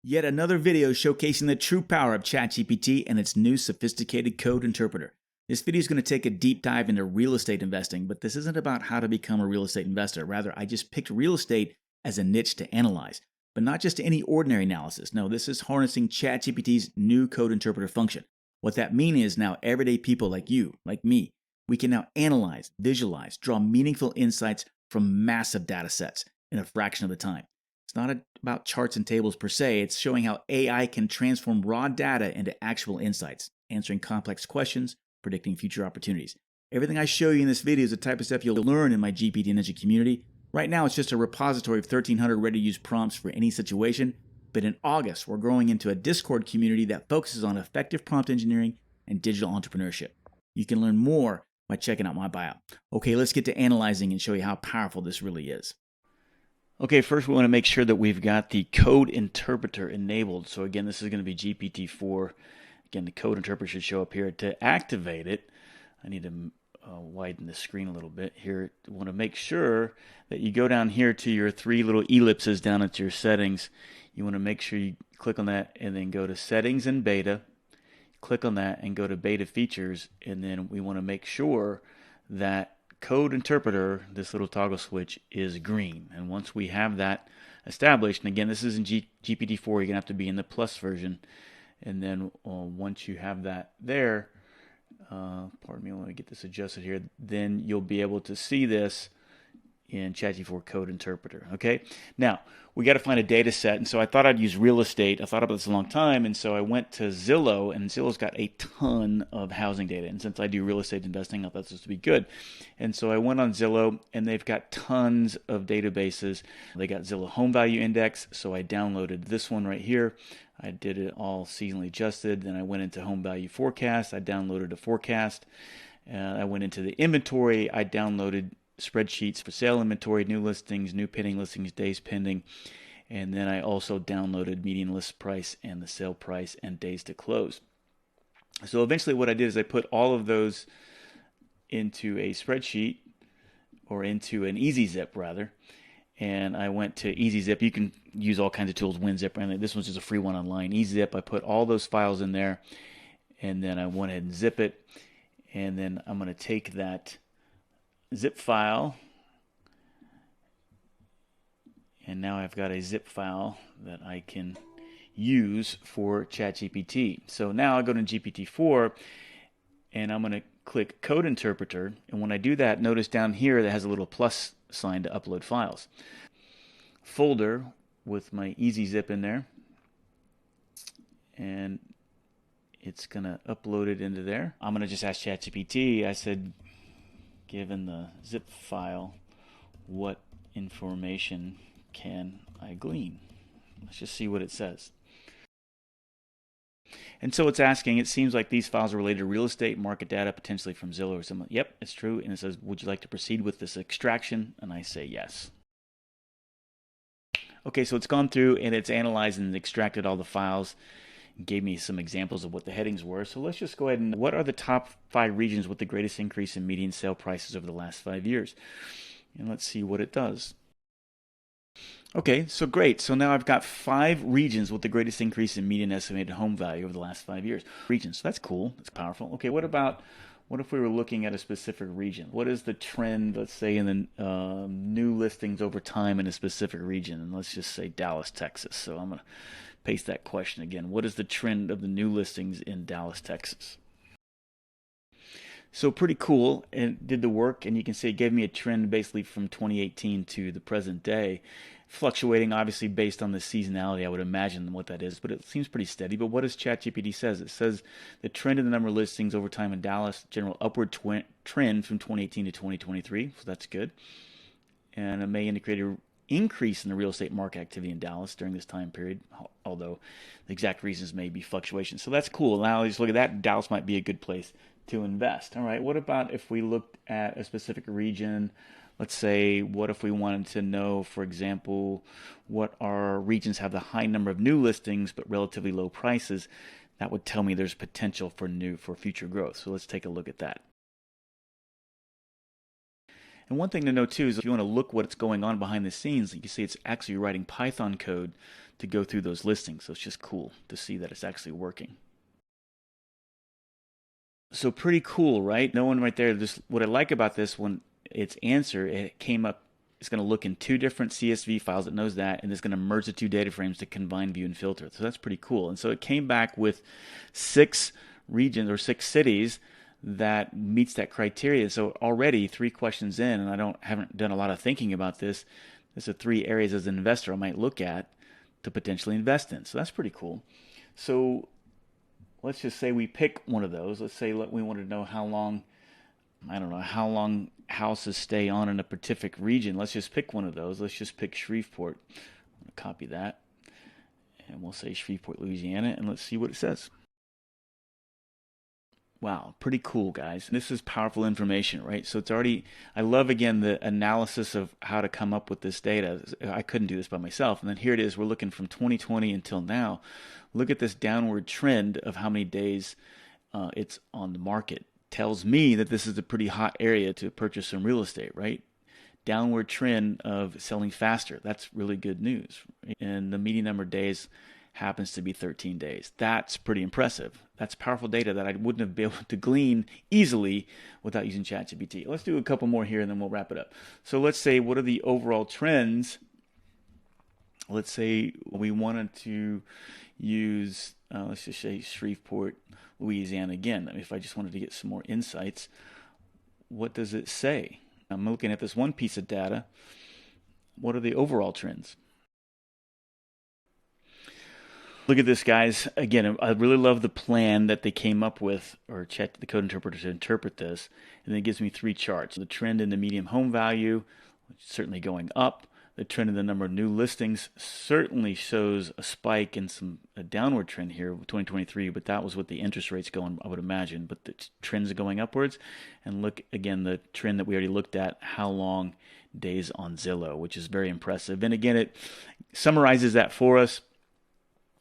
Yet another video showcasing the true power of ChatGPT and its new sophisticated code interpreter. This video is going to take a deep dive into real estate investing, but this isn't about how to become a real estate investor. Rather, I just picked real estate as a niche to analyze, but not just any ordinary analysis. No, this is harnessing ChatGPT's new code interpreter function. What that means is now everyday people like you, like me, we can now analyze, visualize, draw meaningful insights from massive data sets in a fraction of the time. It's not about charts and tables per se, it's showing how AI can transform raw data into actual insights, answering complex questions, predicting future opportunities. Everything I show you in this video is the type of stuff you'll learn in my GPT Ninja community. Right now, it's just a repository of 1,300 ready-to-use prompts for any situation, but in August, we're growing into a Discord community that focuses on effective prompt engineering and digital entrepreneurship. You can learn more by checking out my bio. Okay, let's get to analyzing and show you how powerful this really is. Okay, first we want to make sure that we've got the code interpreter enabled. So again, this is going to be GPT-4. Again, the code interpreter should show up here. To activate it, I need to widen the screen a little bit here. You want to make sure that you go down here to your three little ellipses down at your settings. You want to make sure you click on that and then go to settings and beta. Click on that and go to beta features, and then we want to make sure that code interpreter, this little toggle switch, is green. And once we have that established, and again, this is in GPT-4, you're going to have to be in the plus version. And then once you have that there, pardon me, I want to get this adjusted here, then you'll be able to see this in ChatGPT-4 code interpreter. Okay, now we got to find a data set, and so I thought I'd use real estate. I thought about this a long time, and so I went to Zillow, and Zillow's got a ton of housing data. And since I do real estate investing, I thought this would be good. And so I went on Zillow, and they've got tons of databases. They got Zillow Home Value Index, so I downloaded this one right here. I did it all seasonally adjusted. Then I went into Home Value Forecast. I downloaded a forecast. I went into the inventory. I downloaded spreadsheets for sale inventory, new listings, new pending listings, days pending, and then I also downloaded median list price and the sale price and days to close. So eventually what I did is I put all of those into a spreadsheet, or into an Easy Zip rather, and I went to Easy Zip. You can use all kinds of tools, WinZip, and this one's just a free one online. Easy Zip, I put all those files in there, and then I went ahead and zip it, and then I'm going to take that zip file, and now I've got a zip file that I can use for ChatGPT. So now I go to GPT-4, and I'm going to click Code Interpreter, and when I do that, notice down here that has a little plus sign to upload files. Folder with my Easy Zip in there, and it's going to upload it into there. I'm going to just ask ChatGPT, I said, given the zip file, what information can I glean? Let's just see what it says. And so it's asking, it seems like these files are related to real estate, market data, potentially from Zillow or something. Yep, it's true. And it says, would you like to proceed with this extraction? And I say yes. Okay, so it's gone through and it's analyzed and extracted all the files. Gave me some examples of what the headings were. So let's just go ahead and, what are the top 5 regions with the greatest increase in median sale prices over the last 5 years? And let's see what it does. Okay, so great. So now I've got 5 regions with the greatest increase in median estimated home value over the last 5 years. Regions, so that's cool. That's powerful. Okay, what if we were looking at a specific region? What is the trend, let's say, in the new listings over time in a specific region? And let's just say Dallas, Texas. So I'm going to paste that question again. What is the trend of the new listings in Dallas, Texas? So pretty cool, and did the work, and you can see it gave me a trend basically from 2018 to the present day, fluctuating obviously based on the seasonality. I would imagine what that is, but it seems pretty steady. But what does ChatGPT says? It says the trend in the number of listings over time in Dallas, general upward trend from 2018 to 2023, so that's good, and it may indicate a increase in the real estate market activity in Dallas during this time period, although the exact reasons may be fluctuations. So that's cool. Now let's look at that. Dallas might be a good place to invest. All right, what about if we looked at a specific region? Let's say, what if we wanted to know, for example, what our regions have the high number of new listings but relatively low prices? That would tell me there's potential for future growth. So let's take a look at that. And one thing to know too is if you want to look what's going on behind the scenes, you can see it's actually writing Python code to go through those listings. So it's just cool to see that it's actually working. So pretty cool, right? No one right there. Just what I like about this one, its answer, it came up. It's going to look in two different CSV files. It knows that, and it's going to merge the two data frames to combine, view, and filter. So that's pretty cool. And so it came back with 6 regions or 6 cities that meets that criteria. So already 3 questions in, and haven't done a lot of thinking about this. There's the 3 areas as an investor I might look at to potentially invest in. So that's pretty cool. So let's just say we pick one of those. Let's say we want to know how long, I don't know, how long houses stay on in a specific region. Let's just pick one of those. Let's just pick Shreveport. I'm going to copy that. And we'll say Shreveport, Louisiana, and let's see what it says. Wow, pretty cool, guys. This is powerful information, right? So it's already, I love, again, the analysis of how to come up with this data. I couldn't do this by myself. And then here it is. We're looking from 2020 until now. Look at this downward trend of how many days it's on the market. Tells me that this is a pretty hot area to purchase some real estate, right? Downward trend of selling faster. That's really good news. And the median number of days happens to be 13 days. That's pretty impressive. That's powerful data that I wouldn't have been able to glean easily without using ChatGPT. Let's do a couple more here and then we'll wrap it up. So let's say, what are the overall trends? Let's say we wanted to use, let's just say Shreveport, Louisiana again. If I just wanted to get some more insights, what does it say? I'm looking at this one piece of data. What are the overall trends? Look at this, guys. Again, I really love the plan that they came up with, or the code interpreter, to interpret this. And then it gives me 3 charts. The trend in the median home value, certainly going up. The trend in the number of new listings certainly shows a spike and a downward trend here with 2023, but that was with the interest rates going, I would imagine. But the trends are going upwards. And look, again, the trend that we already looked at, how long days on Zillow, which is very impressive. And again, it summarizes that for us.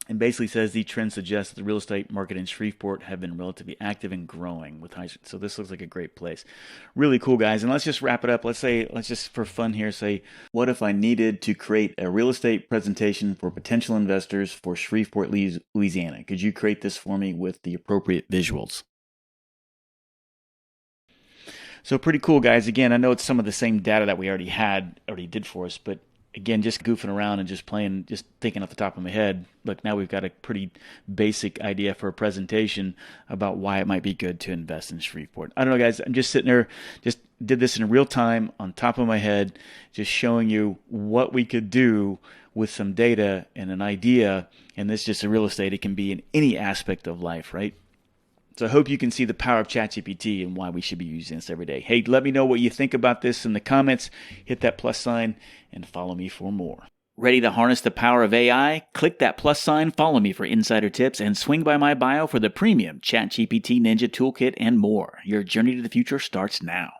And basically says the trend suggests that the real estate market in Shreveport have been relatively active and growing with high. So this looks like a great place. Really cool, guys. And let's just wrap it up. Let's just for fun here say, what if I needed to create a real estate presentation for potential investors for Shreveport, Louisiana? Could you create this for me with the appropriate visuals? So pretty cool, guys. Again, I know it's some of the same data that we already did for us, but again, just goofing around and just playing, just thinking off the top of my head. Look, now we've got a pretty basic idea for a presentation about why it might be good to invest in Shreveport. I don't know, guys. I'm just sitting there, just did this in real time on top of my head, just showing you what we could do with some data and an idea. And this is just a real estate. It can be in any aspect of life, right? So I hope you can see the power of ChatGPT and why we should be using this every day. Hey, let me know what you think about this in the comments. Hit that plus sign and follow me for more. Ready to harness the power of AI? Click that plus sign, follow me for insider tips, and swing by my bio for the premium ChatGPT Ninja Toolkit and more. Your journey to the future starts now.